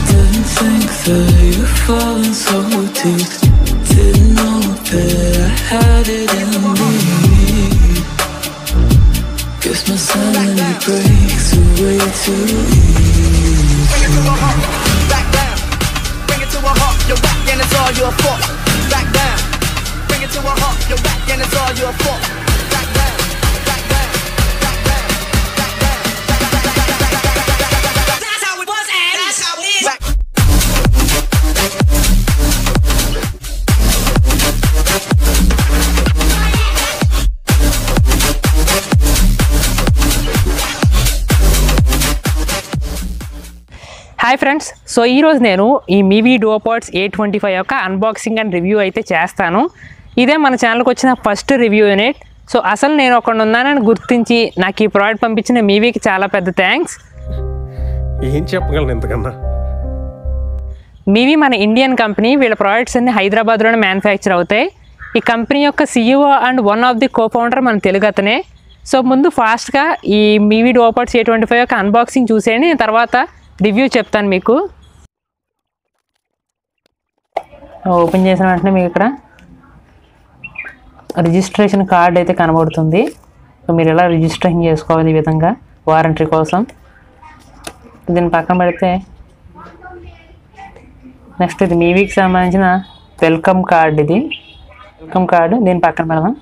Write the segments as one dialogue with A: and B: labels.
A: Didn't think that you'd fallen so deep. Didn't know that I had it in me. Guess my sanity breaks away too easy.
B: Bring it to a halt, back down. Bring it to a halt, you're back and it's all your fault. Back down. Bring it to a halt, you're back and it's all your fault. Back down, back down, back down, back down. That's how it was and that's how it is.
C: Hi friends, so ఈరోజు నేను ఈ మీవీ డూఓపాడ్స్ A25 యొక్క unboxing and review అయితే చేస్తాను. ఇదే మన ఛానల్కి వచ్చిన ఫస్ట్ రివ్యూ యూనిట్. సో అసలు నేను ఒకడు ఉన్నానని గుర్తించి నాకు ఈ ప్రోడక్ట్ పంపించిన మీవీకి చాలా పెద్ద థ్యాంక్స్.
D: ఏం చెప్పగలను ఇంతకన్నా.
C: మీవీ మన ఇండియన్ కంపెనీ. వీళ్ళ ప్రోడక్ట్స్ అన్ని హైదరాబాద్లోనే మ్యానుఫ్యాక్చర్ అవుతాయి. ఈ కంపెనీ యొక్క CEO and one of the co-founder మన తెలుగు అతనే. సో ముందు ఫాస్ట్గా ఈ మీవీ డూఓపాడ్స్ A25 యొక్క అన్బాక్సింగ్ చూసేయండి, తర్వాత రివ్యూ చెప్తాను మీకు. ఓపెన్ చేసిన వెంటనే మీకు ఇక్కడ రిజిస్ట్రేషన్ కార్డ్ అయితే కనబడుతుంది. సో మీరు ఎలా రిజిస్ట్రేషన్ చేసుకోవాలి ఈ విధంగా వారంటీ కోసం. దీన్ని పక్కన పెడితే నెక్స్ట్ ఇది మీవీకి సంబంధించిన వెల్కమ్ కార్డ్. ఇది వెల్కమ్ కార్డు, దీని పక్కన పెడదాం.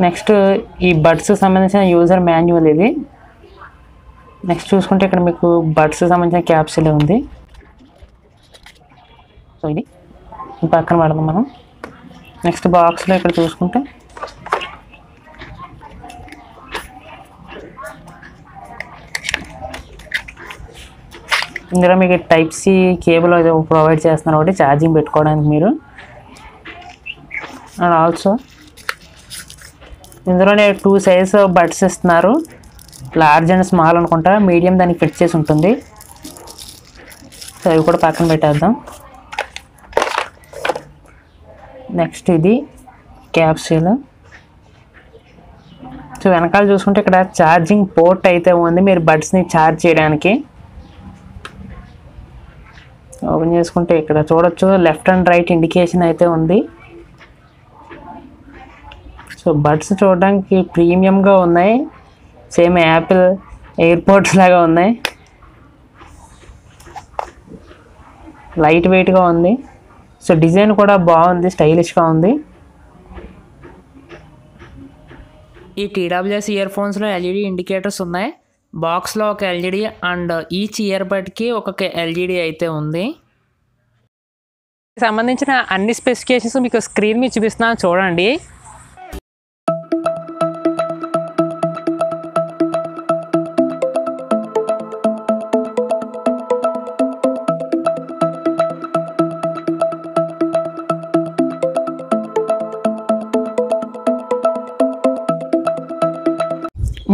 C: నెక్స్ట్ ఈ బడ్స్కి సంబంధించిన యూజర్ మాన్యువల్ ఇది. నెక్స్ట్ చూసుకుంటే ఇక్కడ మీకు బడ్స్ సంబంధించిన క్యాప్సూల్ ఉంది. సో ఇది పక్కన పెడదాం మనం. నెక్స్ట్ బాక్స్లో ఇక్కడ చూసుకుంటే ఇందులో మీకు Type-C కేబుల్ అయితే ప్రొవైడ్ చేస్తున్నారు, ఒకటి ఛార్జింగ్ పెట్టుకోవడానికి మీరు. అండ్ ఆల్సో ఇందులోనే 2 సైజ్ బడ్స్ ఇస్తున్నారు, లార్జ్ అండ్ స్మాల్ అనుకుంటా. మీడియం దానికి ఫిట్ చేసి ఉంటుంది. సో అవి కూడా పక్కన పెట్టేద్దాం. నెక్స్ట్ ఇది క్యాప్సూల్. సో వెనకాల చూసుకుంటే ఇక్కడ ఛార్జింగ్ పోర్ట్ అయితే ఉంది, మీరు బడ్స్ని ఛార్జ్ చేయడానికి. ఓపెన్ చేసుకుంటే ఇక్కడ చూడొచ్చు లెఫ్ట్ అండ్ రైట్ ఇండికేషన్ అయితే ఉంది. సో బడ్స్ చూడడానికి ప్రీమియంగా ఉన్నాయి, సేమ్ యాపిల్ ఎయిర్పోర్ట్స్ లాగా ఉన్నాయి. లైట్ వెయిట్గా ఉంది. సో డిజైన్ కూడా బాగుంది, స్టైలిష్గా ఉంది. ఈ TWS ఇయర్ ఫోన్స్లో LED ఇండికేటర్స్ ఉన్నాయి. బాక్స్లో ఒక LED అండ్ ఈచ్ ఇయర్ బడ్కి ఒక్కొక్క LED అయితే ఉంది. సంబంధించిన అన్ని స్పెసిఫికేషన్స్ మీకు స్క్రీన్ మీద చూపిస్తున్నాను, చూడండి.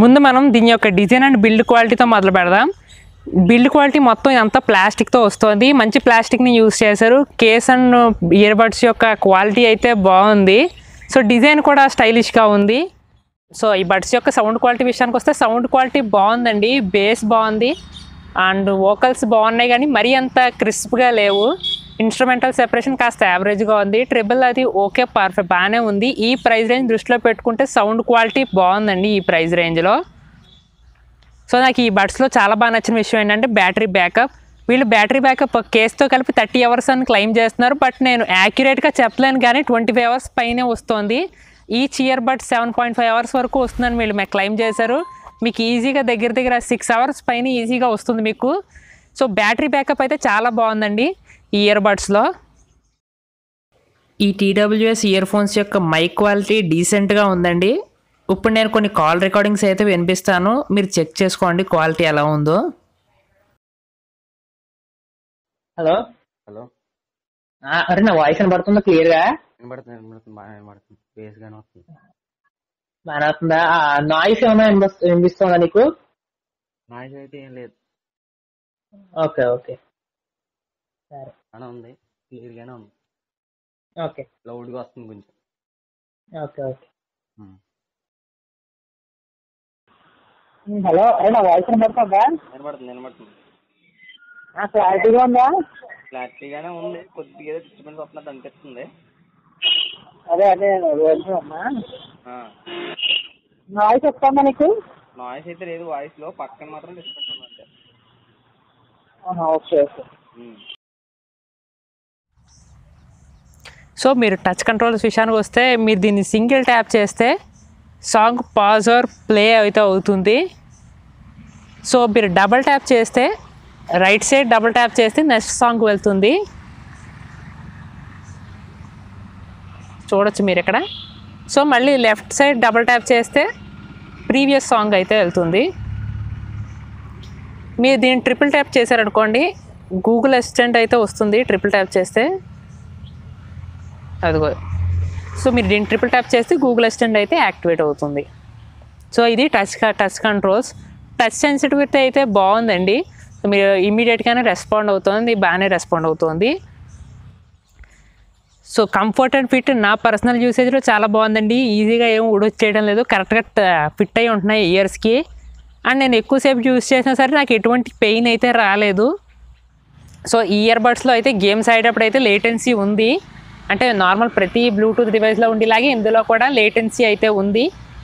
C: ముందు మనం దీని యొక్క డిజైన్ అండ్ బిల్డ్ క్వాలిటీతో మొదలు పెడదాం. బిల్డ్ క్వాలిటీ మొత్తం ఇదంతా ప్లాస్టిక్తో వస్తుంది, మంచి ప్లాస్టిక్ని యూజ్ చేశారు. కేస్ అండ్ ఇయర్ బడ్స్ యొక్క క్వాలిటీ అయితే బాగుంది. సో డిజైన్ కూడా స్టైలిష్గా ఉంది. సో ఈ బడ్స్ యొక్క సౌండ్ క్వాలిటీ విషయానికి వస్తే సౌండ్ క్వాలిటీ బాగుందండి, బేస్ బాగుంది అండ్ వోకల్స్ బాగున్నాయి, కానీ మరీ అంత క్రిస్ప్గా లేవు. ఇన్స్ట్రుమెంటల్ సెపరేషన్ కాస్త యావరేజ్గా ఉంది. ట్రిబుల్ అది ఓకే, పర్ఫెక్ట్ బాగానే ఉంది. ఈ ప్రైస్ రేంజ్ దృష్టిలో పెట్టుకుంటే సౌండ్ క్వాలిటీ బాగుందండి ఈ ప్రైస్ రేంజ్లో. సో నాకు ఈ బడ్స్లో చాలా బాగా నచ్చిన విషయం ఏంటంటే బ్యాటరీ బ్యాకప్. వీళ్ళు బ్యాటరీ బ్యాకప్ కేస్తో కలిపి 30 అవర్స్ అని క్లెయిమ్ చేస్తున్నారు, బట్ నేను యాక్యురేట్గా చెప్పలేను, కానీ 25 అవర్స్ పైనే వస్తుంది. ఈచ్ ఇయర్ బడ్ 7.5 అవర్స్ వరకు వస్తుందని వీళ్ళు మీకు క్లెయిమ్ చేశారు. మీకు ఈజీగా దగ్గర 6 అవర్స్ పైన ఈజీగా వస్తుంది మీకు. సో బ్యాటరీ బ్యాకప్ అయితే చాలా బాగుందండి ఈ ఇయర్ బడ్స్లో. ఈ TWS ఇయర్ ఫోన్స్ యొక్క మైక్ క్వాలిటీ డీసెంట్గా ఉందండి. ఇప్పుడు నేను కొన్ని కాల్ రికార్డింగ్స్ అయితే వినిపిస్తాను, మీరు చెక్ చేసుకోండి క్వాలిటీ ఎలా ఉందో. హలో
E: హలో,
C: అరే నా వాయిస్ వినబడుతుందా క్లియర్గా?
E: వినబడుతుంది బాగా వినబడుతుంది, బేస్ గానే వస్తుంది.
C: బాగా వస్తుందా? నాయిస్ ఏమైనా వినిపిస్తుందా నీకు?
E: నాయిస్ అయితే ఏం లేదు.
C: ఓకే ఓకే సరే,
E: బాగానే ఉంది, క్లియర్ గానే ఉంది.
C: ఓకే
E: లౌడ్ గా వస్తుంది కొంచెం.
C: ఓకే ఓకే
F: హలో, అరే నా వాయిస్ వినపడుతుందా?
E: వినబడుతుంది.
F: క్లారిటీగా ఉందా?
E: క్లారిటీగానే ఉంది, కొద్దిగా ఏదో డిస్టర్బెన్స్ వస్తున్నట్టు అనిపిస్తుంది.
F: అదే అమ్మా,
E: ఆ,
F: వాయిస్ వస్తుందా నీకు?
E: నాయిస్ అయితే లేదు, వాయిస్ లో పక్కన మాత్రం డిస్టర్బెన్స్ ఉంది.
F: Okay okay.
C: సో మీరు టచ్ కంట్రోల్స్ విషయానికి వస్తే మీరు దీన్ని సింగిల్ ట్యాప్ చేస్తే సాంగ్ పాజ్ ఆర్ ప్లే అయితే అవుతుంది. సో మీరు డబుల్ ట్యాప్ చేస్తే రైట్ సైడ్ డబుల్ ట్యాప్ చేస్తే నెక్స్ట్ సాంగ్ వెళ్తుంది. చూడొచ్చు మీరు ఇక్కడ. సో మళ్ళీ లెఫ్ట్ సైడ్ డబుల్ ట్యాప్ చేస్తే ప్రీవియస్ సాంగ్ అయితే వెళ్తుంది. మీరు దీన్ని ట్రిపుల్ ట్యాప్ చేశారనుకోండి గూగుల్ అసిస్టెంట్ అయితే వస్తుంది ట్రిపుల్ ట్యాప్ చేస్తే. అదిగో. సో మీరు దీన్ని ట్రిపుల్ ట్యాప్ చేస్తే గూగుల్ అసిస్టెంట్ అయితే యాక్టివేట్ అవుతుంది. సో ఇది టచ్ కంట్రోల్స్. టచ్ సెన్సిటివిటీ అయితే బాగుందండి. సో మీరు ఇమీడియట్గానే రెస్పాండ్ అవుతుంది, బాగానే రెస్పాండ్ అవుతుంది. సో కంఫర్ట్ అండ్ ఫిట్ నా పర్సనల్ యూసేజ్లో చాలా బాగుందండి. ఈజీగా ఏం ఊడొచ్చేయడం లేదు, కరెక్ట్గా ఫిట్ అయి ఉంటున్నాయి ఇయర్స్కి. అండ్ నేను ఎక్కువసేపు యూజ్ చేసినా సరే నాకు ఎటువంటి పెయిన్ అయితే రాలేదు. సో ఈ ఇయర్ బడ్స్లో అయితే గేమ్స్ ఆడేటప్పుడు అయితే లేటెన్సీ ఉంది, అంటే నార్మల్ ప్రతి బ్లూటూత్ డివైస్లో ఉండేలాగే ఇందులో కూడా లేటెన్సీ అయితే ఉంది.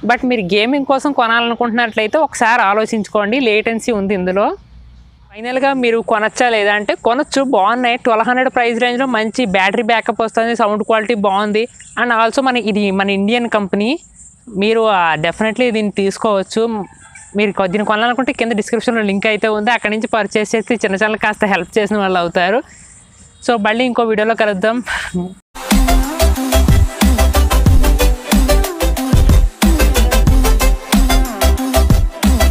C: బట్ మీరు గేమింగ్ కోసం కొనాలనుకుంటున్నట్లయితే ఒకసారి ఆలోచించుకోండి, లేటెన్సీ ఉంది ఇందులో. ఫైనల్గా మీరు కొనచ్చా లేదా అంటే కొనొచ్చు, బాగున్నాయి. 1200 ప్రైస్ రేంజ్లో మంచి బ్యాటరీ బ్యాకప్ వస్తుంది, సౌండ్ క్వాలిటీ బాగుంది. అండ్ ఆల్సో ఇది మన ఇండియన్ కంపెనీ, మీరు డెఫినెట్లీ దీన్ని తీసుకోవచ్చు. మీరు దీన్ని కొనాలనుకుంటే కింద డిస్క్రిప్షన్లో లింక్ అయితే ఉంది, అక్కడి నుంచి పర్చేస్ చేసి చిన్న కాస్త హెల్ప్ చేసిన వాళ్ళు అవుతారు. సో మళ్ళీ ఇంకో వీడియోలో కలుద్దాం.